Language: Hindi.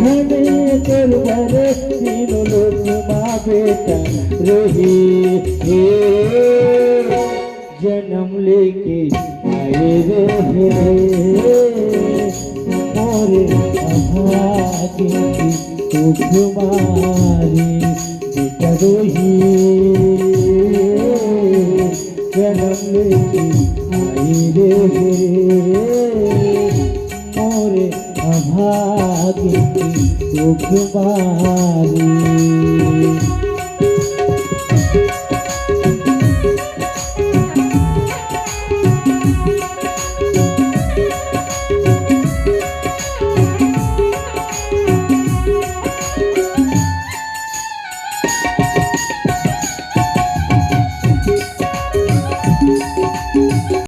हमें करवरे तीनों लोग माँ बेटा रही जन्म लेके आए रहे मोरे अभागी तो तुम्हारी बेटा रही जन्म लेके आए रहे मोरे अभागी तो तुम्हारी